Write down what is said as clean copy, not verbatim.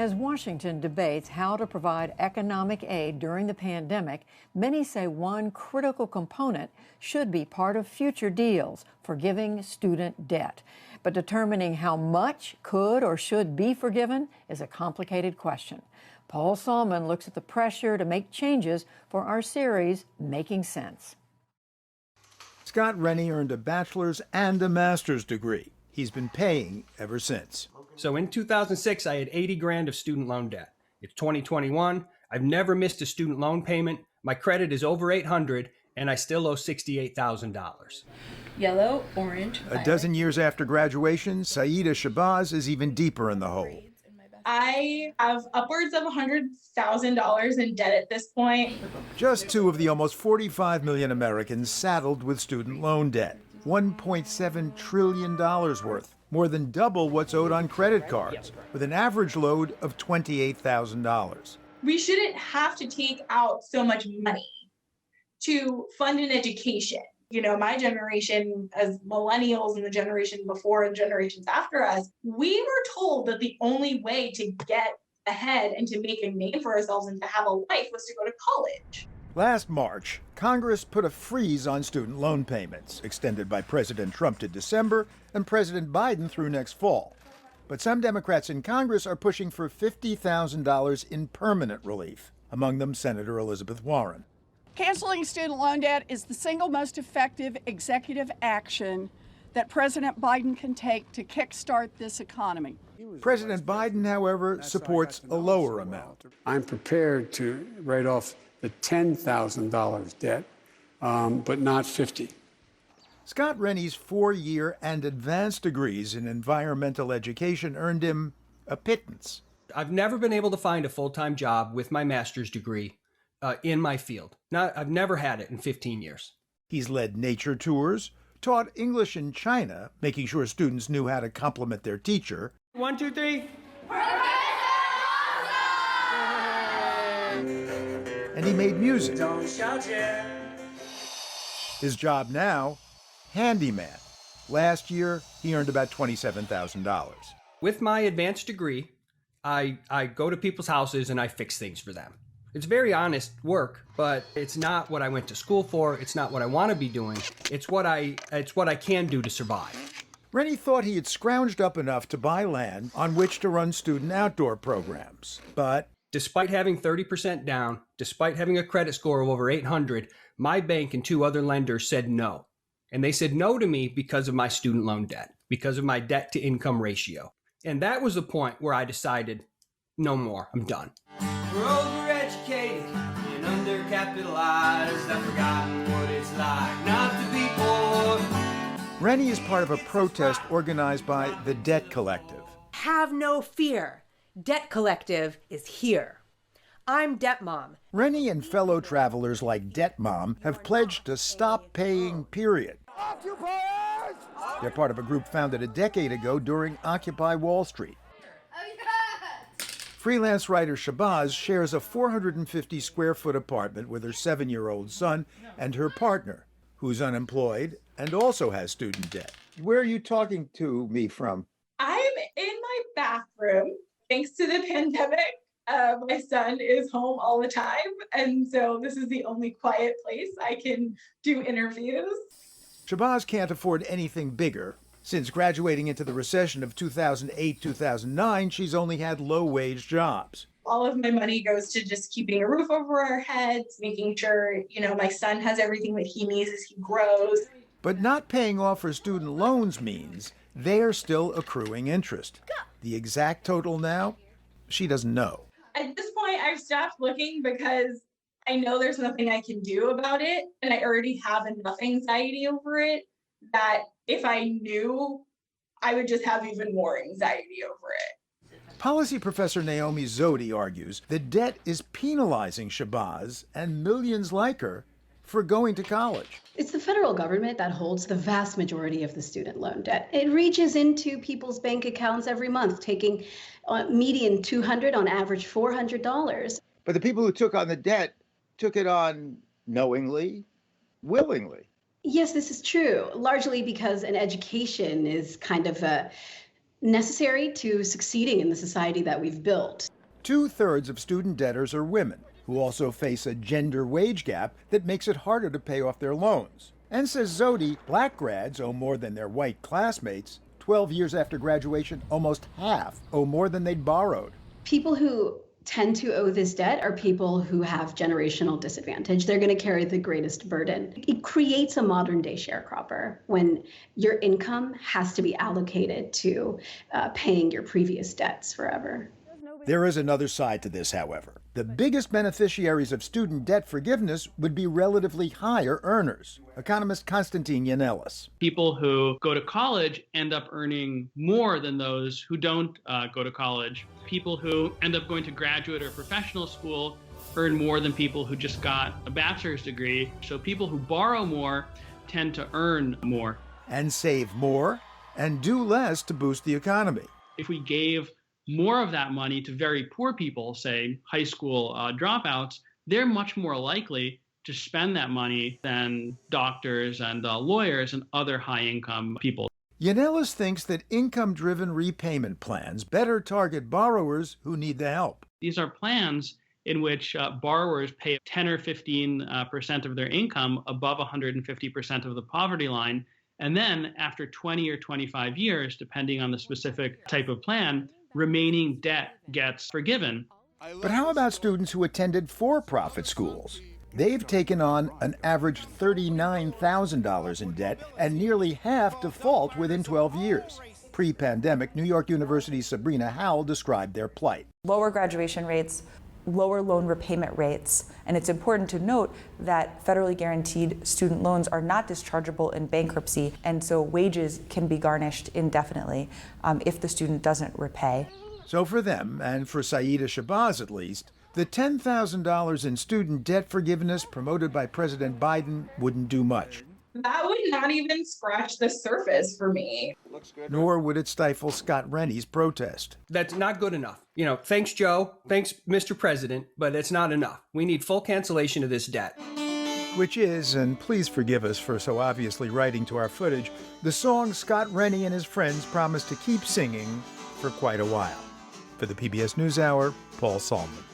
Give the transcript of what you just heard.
As Washington debates how to provide economic aid during the pandemic, many say one critical component should be part of future deals: forgiving student debt. But determining how much could or should be forgiven is a complicated question. Paul Salmon looks at the pressure to make changes for our series, Making Sense. Scott Rennie earned a bachelor's and a master's degree. He's been paying ever since. So in 2006, I had 80 grand of student loan debt. It's 2021. I've never missed a student loan payment. My credit is over 800, and I still owe $68,000. Yellow, orange, violet. A dozen years after graduation, Saida Shabazz is even deeper in the hole. I have upwards of $100,000 in debt at this point. Just two of the almost 45 million Americans saddled with student loan debt. $1.7 trillion worth, more than double what's owed on credit cards, with an average load of $28,000. We shouldn't have to take out so much money to fund an education. You know, my generation, as millennials and the generation before and generations after us, we were told that the only way to get ahead and to make a name for ourselves and to have a life was to go to college. Last March, Congress put a freeze on student loan payments, extended by President Trump to December and President Biden through next fall. But some Democrats in Congress are pushing for $50,000 in permanent relief, among them Senator Elizabeth Warren. Canceling student loan debt is the single most effective executive action that President Biden can take to kickstart this economy. President Biden, however, supports a lower amount. I'm prepared to write off the $10,000 debt, but not $50,000. Scott Rennie's 4-year and advanced degrees in environmental education earned him a pittance. I've never been able to find a full-time job with my master's degree in my field. I've never had it in 15 years. He's led nature tours, taught English in China, making sure students knew how to compliment their teacher. 1, 2, 3. And he made music. Don't shout yet. His job now, handyman. Last year, he earned about $27,000. With my advanced degree, I go to people's houses and I fix things for them. It's very honest work, but it's not what I went to school for. It's not what I want to be doing. It's what I can do to survive. Rennie thought he had scrounged up enough to buy land on which to run student outdoor programs, but despite having 30% down, despite having a credit score of over 800, my bank and 2 other lenders said no. And they said no to me because of my student loan debt, because of my debt to income ratio. And that was the point where I decided, no more, I'm done. We're overeducated and undercapitalized. I've forgotten what it's like not to be poor. Rennie is part of a protest organized by the Debt Collective. Have no fear. Debt Collective is here. I'm Debt Mom. Rennie and fellow travelers like Debt Mom have pledged to stop paying, period. Occupiers! They're part of a group founded a decade ago during Occupy Wall Street. Freelance writer Shabazz shares a 450-square-foot apartment with her 7-year-old son and her partner, who's unemployed and also has student debt. Where are you talking to me from? I'm in my bathroom. Thanks to the pandemic, my son is home all the time. And so this is the only quiet place I can do interviews. Shabazz can't afford anything bigger. Since graduating into the recession of 2008-2009, she's only had low-wage jobs. All of my money goes to just keeping a roof over our heads, making sure, my son has everything that he needs as he grows. But not paying off her student loans means they're still accruing interest. The exact total now, she doesn't know. At this point, I've stopped looking because I know there's nothing I can do about it. And I already have enough anxiety over it that if I knew, I would just have even more anxiety over it. Policy professor Naomi Zodi argues that debt is penalizing Shabazz and millions like her for going to college. It's the federal government that holds the vast majority of the student loan debt. It reaches into people's bank accounts every month, taking median $200, on average $400. But the people who took on the debt took it on knowingly, willingly. Yes, this is true, largely because an education is kind of necessary to succeeding in the society that we've built. 2/3 of student debtors are women, who also face a gender wage gap that makes it harder to pay off their loans. And says Zodi, black grads owe more than their white classmates. 12 years after graduation, almost half owe more than they'd borrowed. People who tend to owe this debt are people who have generational disadvantage. They're going to carry the greatest burden. It creates a modern day sharecropper when your income has to be allocated to paying your previous debts forever. There is another side to this, however. The biggest beneficiaries of student debt forgiveness would be relatively higher earners. Economist Konstantin Yannelis. People who go to college end up earning more than those who don't go to college. People who end up going to graduate or professional school earn more than people who just got a bachelor's degree. So people who borrow more tend to earn more. And save more and do less to boost the economy. If we gave more of that money to very poor people, say high school dropouts, they're much more likely to spend that money than doctors and lawyers and other high-income people. Yannelis thinks that income-driven repayment plans better target borrowers who need the help. These are plans in which borrowers pay 10 or 15% of their income above 150% of the poverty line. And then after 20 or 25 years, depending on the specific type of plan, remaining debt gets forgiven. But how about students who attended for-profit schools? They've taken on an average $39,000 in debt and nearly half default within 12 years. Pre-pandemic, New York University's Sabrina Howell described their plight. Lower graduation rates, lower loan repayment rates, and it's important to note that federally guaranteed student loans are not dischargeable in bankruptcy, and so wages can be garnished indefinitely if the student doesn't repay. So for them, and for Saida Shabazz at least, the $10,000 in student debt forgiveness promoted by President Biden wouldn't do much. That would not even scratch the surface for me. Nor would it stifle Scott Rennie's protest. That's not good enough. Thanks, Joe. Thanks, Mr. President, but it's not enough. We need full cancellation of this debt. Which is, and please forgive us for so obviously writing to our footage, the song Scott Rennie and his friends promised to keep singing for quite a while. For the PBS NewsHour, Paul Salman.